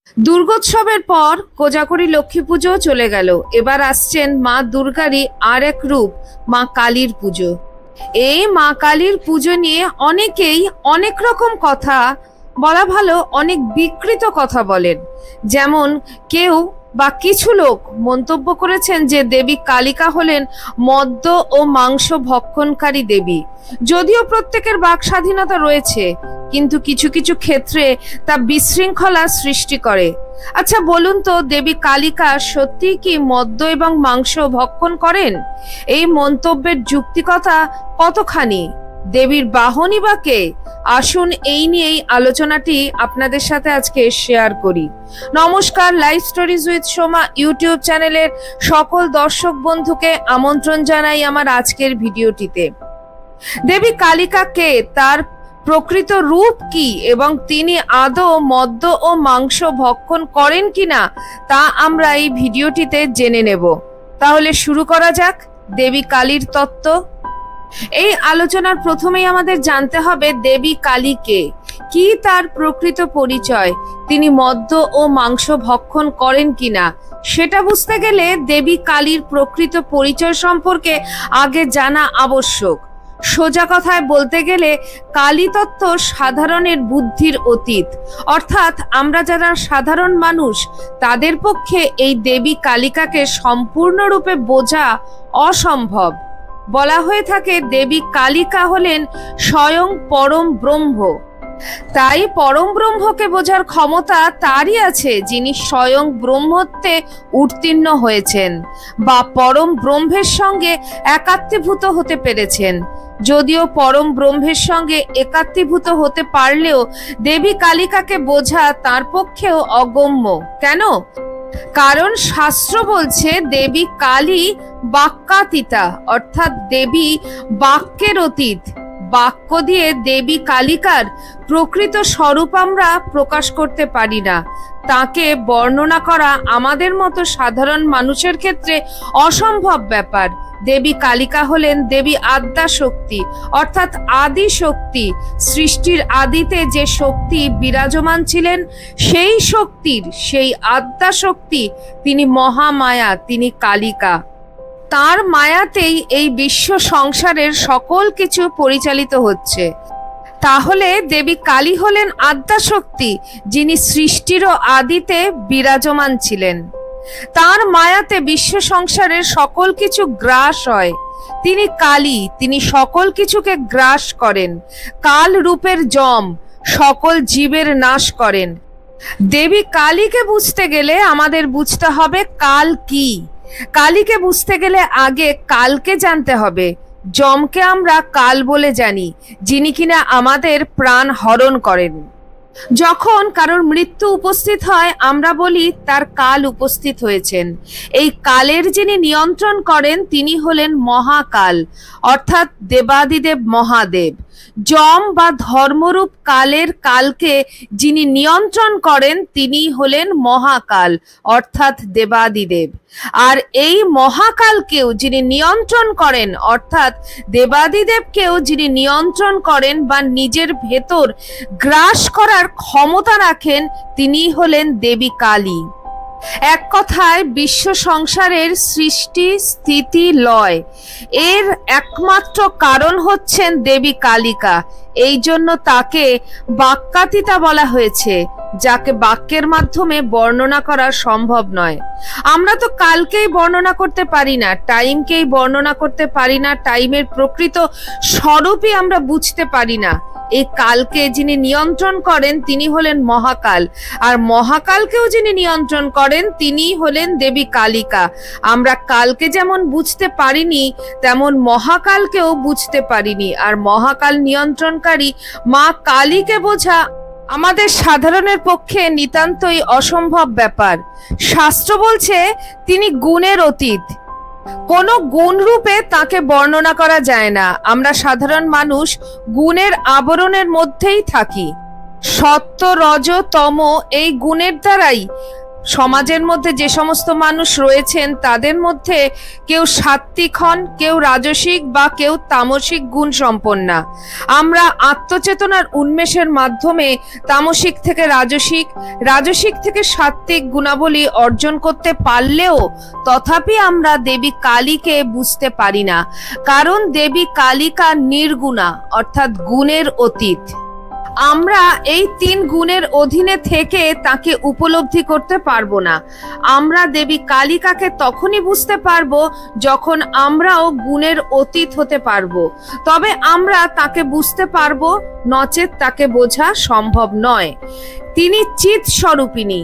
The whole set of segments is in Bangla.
দুর্গোৎসবের পর কোজাগরী লক্ষ্মী পুজো চলে গেল। এবার আসছেন মা দুর্গারই আর এক রূপ, মা কালীর পুজো। এই মা কালীর পুজো নিয়ে অনেকেই অনেক রকম কথা, বলা ভালো অনেক বিকৃত কথা বলেন। যেমন কেউ বা কিছু লোক মন্তব্য করেছেন যে দেবী কালিকা হলেন মদ্য ও মাংস ভক্ষণকারী দেবী। যদিও প্রত্যেকের বাক স্বাধীনতা রয়েছে, কিন্তু কিছু কিছু ক্ষেত্রে তা বিশৃঙ্খলা সৃষ্টি করে। আচ্ছা বলুন তো, দেবী কালিকা সত্যি কি মদ্য এবং মাংস ভক্ষণ করেন? এই মন্তব্যের যুক্তিকতা কতখানি? দেবীর বাহনই বা কে? আসুন এই নিয়েই আলোচনাটি আপনাদের সাথে আজকে শেয়ার করি। নমস্কার, life stories with Soma YouTube চ্যানেলের সকল দর্শক বন্ধুকে আমন্ত্রণ জানাই আমার আজকের ভিডিওটিতে। দেবী কালিকা কে, তার প্রকৃত রূপ কি এবং তিনি আদৌ মদ্য ও মাংস ভক্ষণ করেন কিনা তা আমরা এই ভিডিওটিতে জেনে নেব। তাহলে শুরু করা যাক দেবী কালীর তত্ত্ব। এই আলোচনার প্রথমেই আমাদের জানতে হবে দেবী কালী কে, কি তার প্রকৃত পরিচয়, তিনি মদ্য ও মাংস ভক্ষণ করেন কিনা। সেটা বুঝতে গেলে দেবী কালীর প্রকৃত পরিচয় সম্পর্কে আগে জানা আবশ্যক। সোজা কথায় বলতে গেলে কালী তত্ত্ব সাধারণের বুদ্ধির অতীত, অর্থাৎ আমরা যারা সাধারণ মানুষ তাদের পক্ষে এই দেবী কালিকাকে সম্পূর্ণরূপে বোঝা অসম্ভব। বলা হয়ে থাকে দেবী কালিকা হলেন স্বয়ং পরম ব্রহ্ম। তাই পরম ব্রহ্মকে বোঝার ক্ষমতা তারই আছে যিনি স্বয়ং ব্রহ্মত্বে উত্তীর্ণ হয়েছেন বা পরম ব্রহ্মের সঙ্গে একাত্মীভূত হতে পেরেছেন। যদিও পরম ব্রহ্মের সঙ্গে একাত্মীভূত হতে পারলেও দেবী কালিকাকে বোঝা তার পক্ষেও অগম্য। কেন? কারণ শাস্ত্র বলছে দেবী কালী বাক্যাতীতা, অর্থাৎ দেবী বাক্যের অতীত। বাক্য দিয়ে দেবী কালিকার প্রকৃত স্বরূপ আমরা প্রকাশ করতে পারি না। তাকে বর্ণনা করা আমাদের মতো সাধারণ মানুষের ক্ষেত্রে অসম্ভব ব্যাপার। দেবী কালিকা হলেন দেবী আদ্যা শক্তি, অর্থাৎ আদি শক্তি। সৃষ্টির আদিতে যে শক্তি বিরাজমান ছিলেন সেই শক্তির, সেই আদ্যা শক্তি, তিনি মহামায়া, তিনি কালিকা। তার মায়াতেই এই বিশ্ব সংসারের সকল কিছু পরিচালিত হচ্ছে। তাহলে দেবী কালী হলেন আদ্যা শক্তি, যিনি সৃষ্টিরও আদিতে বিরাজমান ছিলেন। তার মায়াতে বিশ্ব সংসারের সকল কিছু গ্রাস হয়। তিনি কালী, তিনি সকল কিছুকে গ্রাস করেন। কাল রূপের যম সকল জীবের নাশ করেন। দেবী কালীকে বুঝতে গেলে আমাদের বুঝতে হবে কাল কি। কালীকে বুঝতে গেলে আগে কালকে জানতে হবে। যমকে আমরা কাল বলে জানি, যিনি কিনা আমাদের প্রাণ হরণ করেন। যখন কারোর মৃত্যু উপস্থিত হয় আমরা বলি তার কাল উপস্থিত হয়েছেন। এই কালের যিনি নিয়ন্ত্রণ করেন তিনি হলেন মহাকাল, অর্থাৎ দেবাদিদেব মহাদেব। যম বা ধর্মরূপ কালের কালকে যিনি নিয়ন্ত্রণ করেন তিনি হলেন মহাকাল, অর্থাৎ দেবাদিদেব। আর এই মহাকালকেও যিনি নিয়ন্ত্রণ করেন, অর্থাৎ দেবাদিদেবকেও যিনি নিয়ন্ত্রণ করেন বা নিজের ভেতর গ্রাস করার ক্ষমতা রাখেন, তিনি হলেন দেবী কালী। এক কথায় বিশ্ব সংসারের সৃষ্টি স্থিতি লয় এর একমাত্র কারণ হচ্ছেন দেবী কালিকা। এই জন্য তাকে বাক্যাতীতা বলা হয়েছে, যাকে বাক্যের মাধ্যমে বর্ণনা করা সম্ভব নয়। আমরা তো কালকেই বর্ণনা করতে পারি না, টাইমকেই বর্ণনা করতে পারি না, টাইমের প্রকৃত স্বরূপই আমরা বুঝতে পারি না। এই কালকে যিনি নিয়ন্ত্রণ করেন তিনি হলেন মহাকাল, আর মহাকালকেও যিনি নিয়ন্ত্রণ করেন তিনি হলেন দেবী কালিকা। আমরা কালকে যেমন বুঝতে পারিনি তেমন মহাকালকেও বুঝতে পারিনি। আর মহাকাল নিয়ন্ত্রণকারী মা কালীকে বোঝা আমাদের সাধারণের পক্ষে নিতান্তই অসম্ভব ব্যাপার। শাস্ত্র বলছে তিনি গুণের অতীত, কোনো গুণ রূপে তাকে বর্ণনা করা যায় না। আমরা সাধারণ মানুষ গুণের আবরণের মধ্যেই থাকি। সত্য, রজ, তম এই গুণের দ্বারাই সমাজের মধ্যে যে সমস্ত মানুষ রয়েছেন তাদের মধ্যে কেউ সাত্ত্বিক হন, কেউ রাজসিক বা কেউ তামসিক গুণ সম্পন্না। আমরা আত্মচেতনার উন্মেষের মাধ্যমে তামসিক থেকে রাজসিক, রাজসিক থেকে সাত্ত্বিক গুণাবলী অর্জন করতে পারলেও তথাপি আমরা দেবী কালীকে বুঝতে পারি না, কারণ দেবী কালিকা নির্গুণা অর্থাৎ গুণের অতীত। আমরা এই 3 গুণের অধীনে থেকে তাকে উপলব্ধি করতে পারবো না। আমরা দেবী কালিকাকে তখনই বুঝতে পারবো যখন আমরাও গুণের অতীত হতে পারবো, তবে আমরা তাকে বুঝতে পারবো, নচেৎ তাকে বোঝা সম্ভব নয়। তিনি চিৎ স্বরূপিণী,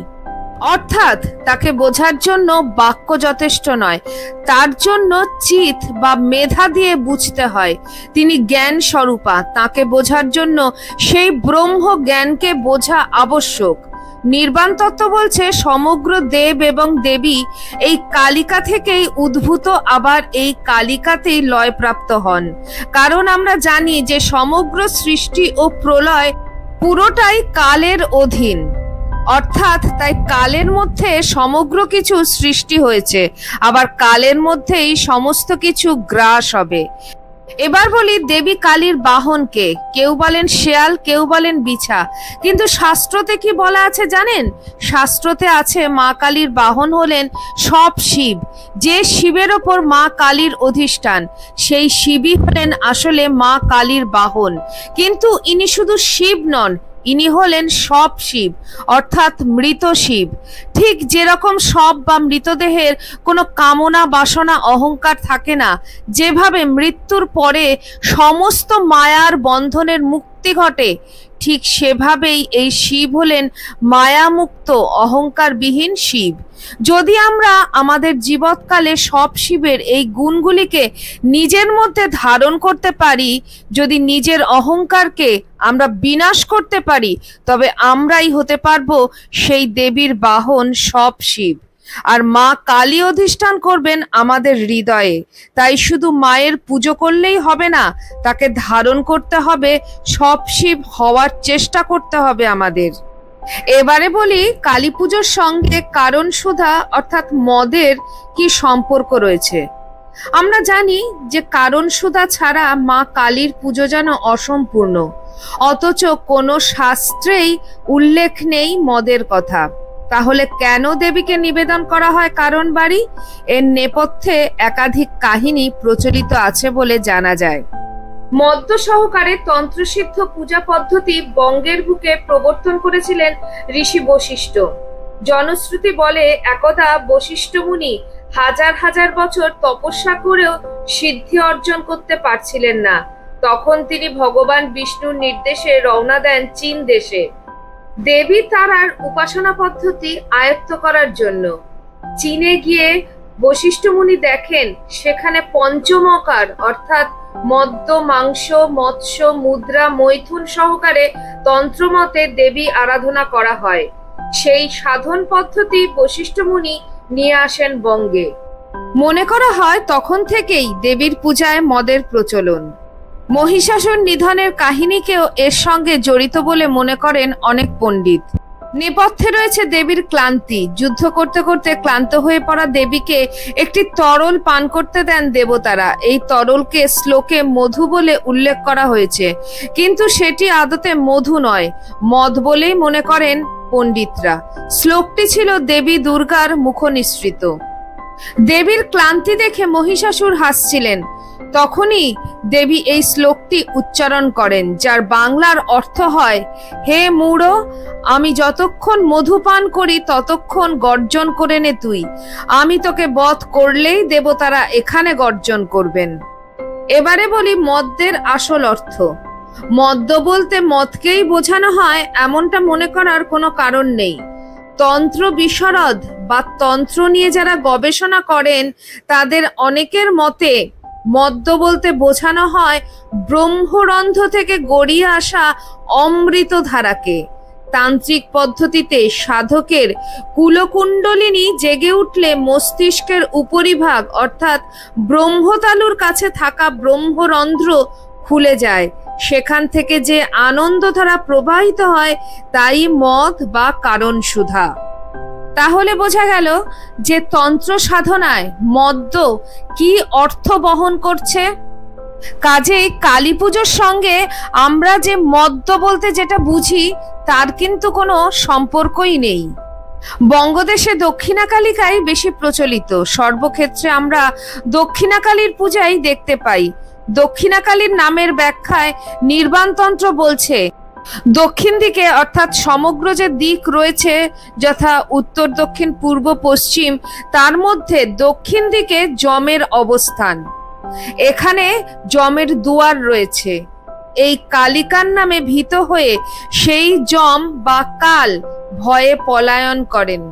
অর্থাৎ তাকে বোঝার জন্য বাক্য যথেষ্ট নয়, তার জন্য চিত বা মেধা দিয়ে বুঝতে হয়। তিনি জ্ঞান স্বরূপা, তাকে বোঝার জন্য সেই ব্রহ্ম জ্ঞানকে বোঝা আবশ্যক। নির্বাণ তত্ত্ব বলছে সমগ্র দেব এবং দেবী এই কালিকা থেকেই উদ্ভূত, আবার এই কালিকাতেই লয়প্রাপ্ত হন। কারণ আমরা জানি যে সমগ্র সৃষ্টি ও প্রলয় পুরোটাই কালের অধীন, অর্থাৎ তাই কালের মধ্যে সমগ্র কিছু সৃষ্টি হয়েছে, আবার কালের মধ্যেই সমস্ত কিছু গ্রাস হবে। এবার বলি দেবী কালীর বাহনকে। কেউ বলেন শেয়াল, কেউ বলেন বিছা, কিন্তু শাস্ত্রতে কি বলা আছে জানেন? শাস্ত্রতে আছে মা কালীর বাহন হলেন সব শিব। যে শিবের ওপর মা কালীর অধিষ্ঠান, সেই শিবই হলেন আসলে মা কালীর বাহন। কিন্তু ইনি শুধু শিব নন, ইনি হলেন সব শিব, অর্থাৎ মৃত শিব। ঠিক যেরকম সব বা মৃতদেহের কোনো কামনা, বাসনা, অহংকার থাকে না, যেভাবে মৃত্যুর পরে সমস্ত মায়ার বন্ধনের মুক্তি ঘটে, ঠিক সেভাবেই এই শিব হলেন মায়ামুক্ত অহংকারবিহীন শিব। যদি আমরা আমাদের জীবৎকালে সব শিবের এই গুণগুলিকে নিজের মধ্যে ধারণ করতে পারি, যদি নিজের অহংকারকে আমরা বিনাশ করতে পারি, তবে আমরাই হতে পারবো সেই দেবীর বাহন সব শিব। আর মা কালী অধিষ্ঠান করবেন আমাদের হৃদয়ে। তাই শুধু মায়ের পুজো করলেই হবে না, তাকে ধারণ করতে হবে, সব শিব হওয়ার চেষ্টা করতে হবে আমাদের। এবারে বলি কালী পুজোর সঙ্গে কারণ সুধা অর্থাৎ মদের কি সম্পর্ক রয়েছে। আমরা জানি যে কারণ সুধা ছাড়া মা কালীর পুজো যেন অসম্পূর্ণ, অথচ কোনো শাস্ত্রেই উল্লেখ নেই মদের কথা। তাহলে কেন দেবীকে নিবেদন করা হয় কারণ বাড়ি? এর নেপথ্যে একাধিক কাহিনী প্রচলিত আছে বলে জানা যায়। মদ্য সহকারে তন্ত্রসিদ্ধ পূজা পদ্ধতি বঙ্গের বুকে প্রবর্তন করেছিলেন ঋষি বশিষ্ঠ। জনশ্রুতি বলে একদা বশিষ্ঠ মুনি হাজার হাজার বছর তপস্যা করেও সিদ্ধি অর্জন করতে পারছিলেন না। তখন তিনি ভগবান বিষ্ণুর নির্দেশে রওনা দেন চীন দেশে দেবী তারার উপাসনা পদ্ধতি আয়ত্ত করার জন্য। চীনে গিয়ে বশিষ্ঠ মুনি দেখেন সেখানে পঞ্চমকার অর্থাৎ মদ্য, মাংস, মৎস্য, মুদ্রা, মৈথুন সহকারে তন্ত্রমতে দেবী আরাধনা করা হয়। সেই সাধন পদ্ধতি বশিষ্ঠ মুনি নিয়ে আসেন বঙ্গে। মনে করা হয় তখন থেকেই দেবীর পূজায় মদের প্রচলন। মহিষাসুর নিধনের কাহিনীকেও এর সঙ্গে জড়িত বলে মনে করেন অনেক পণ্ডিত। নেপথ্যে রয়েছে দেবীর ক্লান্তি। যুদ্ধ করতে করতে ক্লান্ত হয়ে পড়া দেবীকে একটি তরল পান করতে দেন দেবতারা। এই তরলকে শ্লোকে মধু বলে উল্লেখ করা হয়েছে, কিন্তু সেটি আদতে মধু নয়, মদ বলেই মনে করেন পণ্ডিতরা। শ্লোকটি ছিল দেবী দুর্গার মুখ নিঃসৃত। দেবীর ক্লান্তি দেখে মহিষাসুর হাসছিলেন। তখনই দেবী এই শ্লোকটি উচ্চারণ করেন, যার বাংলার অর্থ হয়, হে মূঢ়, আমি যতক্ষণ মধু পান করি ততক্ষণ গর্জন করে নে তুই। আমি তোকে বধ করলেই দেবতারা এখানে গর্জন করবেন। এবারে বলি মদ্যের আসল অর্থ। মদ্য বলতে মদকেই বোঝানো হয় এমনটা মনে করার কোনো কারণ নেই। তন্ত্র বিশারদ বা তন্ত্র নিয়ে যারা গবেষণা করেন তাদের অনেকের মতে মদ্য বলতে বোঝানো হয় ব্রহ্মরন্ধ্র থেকে গড়িয়ে আসা অমৃত ধারাকে। তান্ত্রিক পদ্ধতিতে সাধকের কুলকুণ্ডলিনী জেগে উঠলে মস্তিষ্কের উপরিভাগ অর্থাৎ ব্রহ্মতালুর কাছে থাকা ব্রহ্মরন্ধ্র খুলে যায়। সেখান থেকে যে আনন্দধারা প্রবাহিত হয় তাই মদ বা কারণ সুধা। তাহলে বোঝা গেল যে তন্ত্র সাধনায় মদ্য কি অর্থ বহন করছে। কাজেই কালী পুজোর সঙ্গে আমরা যে মদ্য বলতে যেটা বুঝি তার কিন্তু কোনো সম্পর্কই নেই। বঙ্গদেশে দক্ষিণাকালিকাই বেশি প্রচলিত, সর্বক্ষেত্রে আমরা দক্ষিণাকালীর পূজাই দেখতে পাই। দক্ষিণাকালীর নামের ব্যাখ্যায় নির্বাণতন্ত্র বলছে, দক্ষিণ দিকে অর্থাৎ সমগ্র যে দিক রয়েছে যথা উত্তর, দক্ষিণ, পূর্ব, পশ্চিম, তার মধ্যে দক্ষিণ দিকে যমের অবস্থান। এখানে যমের দুয়ার রয়েছে। এই কালিকার নামে ভীত হয়ে সেই যম বা কাল ভয়ে পলায়ন করেন,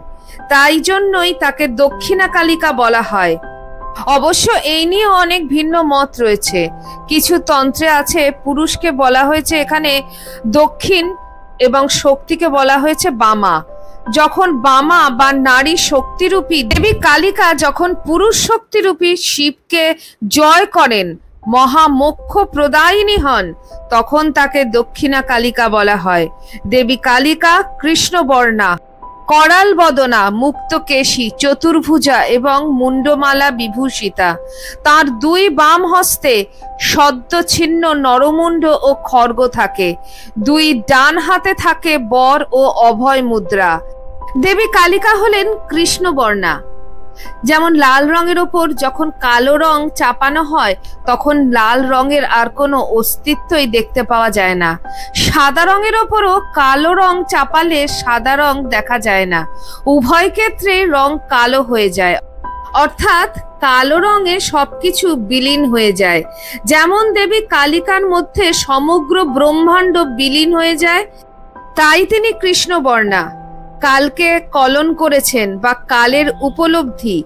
তাই জন্যই তাকে দক্ষিণা কালিকা বলা হয়। অবশ্য এই নিয়ে অনেক ভিন্ন মত রয়েছে। কিছু তন্ত্রে আছে পুরুষকে বলা হয়েছে এখানে দক্ষিণ এবং শক্তিকে বলা হয়েছে বামা। যখন বামা বা নারী শক্তিরূপী দেবী কালিকা যখন পুরুষ শক্তিরূপী শিবকে জয় করেন, মহামোক্ষ প্রদায়িনী হন, তখন তাকে দক্ষিণা কালিকা বলা হয়। দেবী কালিকা কৃষ্ণবর্ণা, করাল বদনা, মুক্তকেশী, চতুর্ভুজা এবং মুন্ডমালা বিভূষিতা। তার দুই বাম হস্তে সদ্য ছিন্ন নরমুণ্ড ও খড়গ থাকে, দুই ডান হাতে থাকে বর ও অভয় মুদ্রা। দেবী কালিকা হলেন কৃষ্ণবর্ণা। যেমন লাল রঙের ওপর যখন কালো রং চাপানো হয় তখন লাল রঙের আর কোনো অস্তিত্বই দেখতে পাওয়া যায় না। সাদা রঙের ওপরও কালো রং চাপালে সাদা রং দেখা যায় না, উভয় ক্ষেত্রে রং কালো হয়ে যায়, অর্থাৎ কালো রঙে সবকিছু বিলীন হয়ে যায়। যেমন দেবী কালিকার মধ্যে সমগ্র ব্রহ্মাণ্ড বিলীন হয়ে যায়, তাই তিনি কৃষ্ণবর্ণা। কালকে কলন করেছেন বা কালের উপলব্ধি,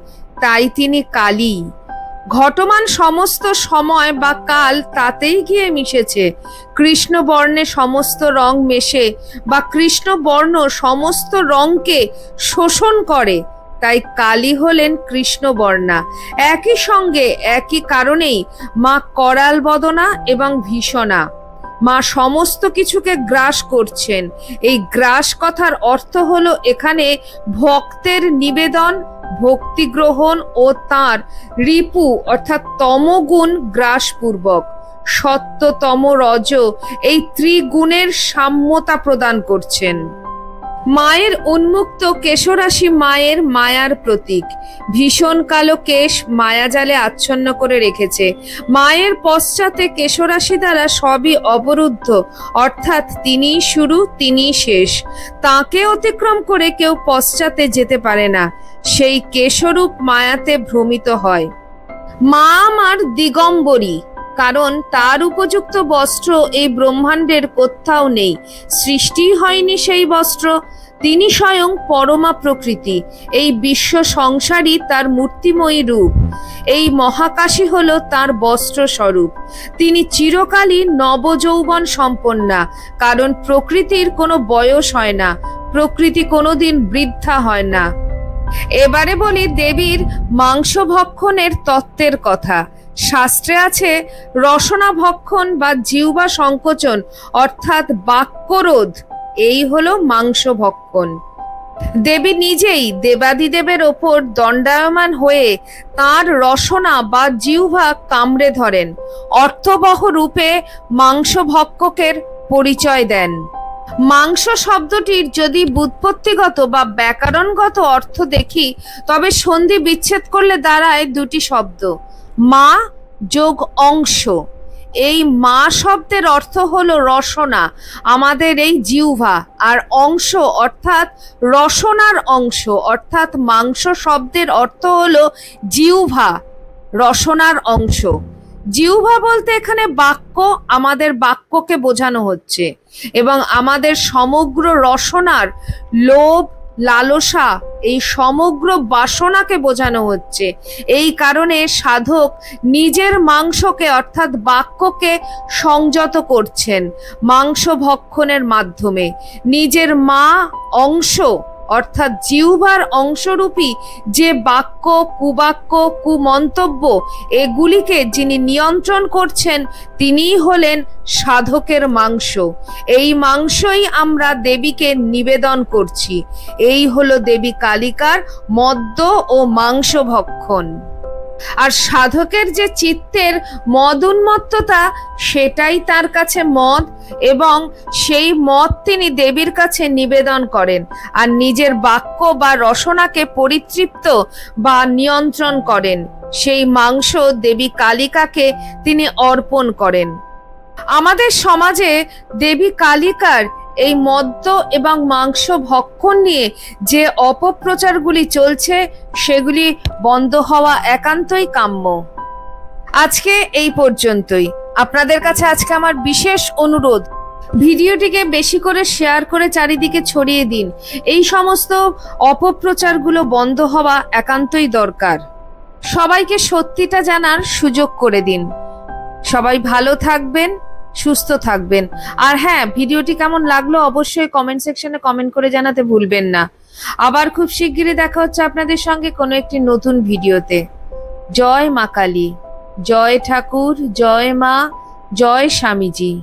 তাই তিনি কালী। ঘটমান সমস্ত সময় বা কাল তাতেই গিয়ে মিশেছে। কৃষ্ণবর্ণে সমস্ত রং মেশে বা কৃষ্ণবর্ণ সমস্ত রংকে শোষণ করে, তাই কালী হলেন কৃষ্ণবর্ণা। একই সঙ্গে একই কারণেই মা করাল বদনা এবং ভীষণা। মা সমস্ত কিছুকে গ্রাস করছেন। এই গ্রাস কথার অর্থ হলো এখানে ভক্তের নিবেদন, ভক্তি গ্রহণ ও তার রিপু অর্থাৎ তমগুণ গ্রাসপূর্বক। সত্য, তম, রজ এই ত্রিগুণের সাম্যতা প্রদান করছেন। মায়ের উন্মুক্ত কেশরাশি মায়ের মায়ার প্রতীক। ভীষণ কালো কেশ মায়াজালে আচ্ছন্ন করে রেখেছে। মায়ের পশ্চাতে কেশরাশি দ্বারা সবই অবরুদ্ধ, অর্থাৎ তিনিই শুরু, তিনিই শেষ। তাকে অতিক্রম করে কেউ পশ্চাতে যেতে পারে না। সেই কেশরূপ মায়াতে ভ্রমিত হয়। মা আমার দিগম্বরী, কারণ তার উপযুক্ত বস্ত্র এই ব্রহ্মাণ্ডের কোথাও নেই, সৃষ্টি হয়নি সেই বস্ত্র। তিনি স্বয়ং পরমা প্রকৃতি, এই বিশ্ব সংসারই তার মূর্তিময়ী রূপ। এই মহাকাশী হলো তার বস্ত্র স্বরূপ। তিনি চিরকালই নবযৌবন সম্পন্না, কারণ প্রকৃতির কোনো বয়স হয় না, প্রকৃতি কোনোদিন বৃদ্ধা হয় না। এবারে বলি দেবীর মাংস ভক্ষণের তত্ত্বের কথা। শাস্ত্রে আছে রসনা ভক্ষণ বা জিহ্বা সংকোচন অর্থাৎ বাক্যরোধ, এই হলো মাংস ভক্ষণ। দেবী নিজেই দেবাদিদেবের ওপর দণ্ডায়মান হয়ে তার রসনা বা জিহ্বা কামড়ে ধরেন, অর্থবহ রূপে মাংস ভক্ষকের পরিচয় দেন। মাংস শব্দটির যদি ব্যুৎপত্তিগত বা ব্যাকরণগত অর্থ দেখি তবে সন্ধি বিচ্ছেদ করলে দাঁড়ায় দুটি শব্দ, মা যোগ অংশ। এই মা শব্দের অর্থ হলো রসনা, আমাদের এই জিহ্বা, আর অংশ অর্থাৎ রসনার অংশ, অর্থাৎ মাংস শব্দের অর্থ হলো জিহ্বা, রসনার অংশ। জিহ্বা বলতে এখানে বাক্য, আমাদের বাক্যকে বোঝানো হচ্ছে, এবং আমাদের সমগ্র রসনার লোভ, লালসা, এই সমগ্র বাসনাকে বোঝানো হচ্ছে। এই কারণে সাধক নিজের মাংসকে অর্থাৎ বাক্যকে সংযত করছেন মাংস ভক্ষণের মাধ্যমে। নিজের মা অংশ অর্থাৎ জিহ্বার অংশরূপী যে বাক্য, কুবাক্য, কুমন্তব্য এগুলিকে যিনি নিয়ন্ত্রণ করছেন তিনিই হলেন সাধকের মাংস। এই মাংসই আমরা দেবীকে নিবেদন করছি। এই হলো দেবী কালিকার মদ্য ও মাংস ভক্ষণ। আর সাধকের যে চিত্তের মদ উন্মত্ততা, সেটাই তার কাছে মদ, এবং সেই মদ তিনি দেবীর কাছে নিবেদন করেন আর নিজের বাক্য বা রসনাকে পরিতৃপ্ত বা নিয়ন্ত্রণ করেন। সেই মাংস দেবী কালিকাকে তিনি অর্পণ করেন। আমাদের সমাজে দেবী কালিকার এই মদ্য এবং মাংস ভক্ষণ নিয়ে যে অপপ্রচারগুলি চলছে সেগুলি বন্ধ হওয়া একান্তই কাম্য। আজকে এই পর্যন্তই। আপনাদের কাছে আজকে আমার বিশেষ অনুরোধ, ভিডিওটিকে বেশি করে শেয়ার করে চারিদিকে ছড়িয়ে দিন। এই সমস্ত অপপ্রচারগুলো বন্ধ হওয়া একান্তই দরকার। সবাইকে সত্যিটা জানার সুযোগ করে দিন। সবাই ভালো থাকবেন, সুস্থ থাকবেন। আর হ্যাঁ, ভিডিওটি কেমন লাগলো অবশ্যই কমেন্ট সেকশনে কমেন্ট করে জানাতে ভুলবেন না। আবার খুব শিগগিরই দেখা হচ্ছে আপনাদের সঙ্গে কোনো একটি নতুন ভিডিওতে। জয় মা কালী, জয় ঠাকুর, জয় মা, জয় স্বামীজি।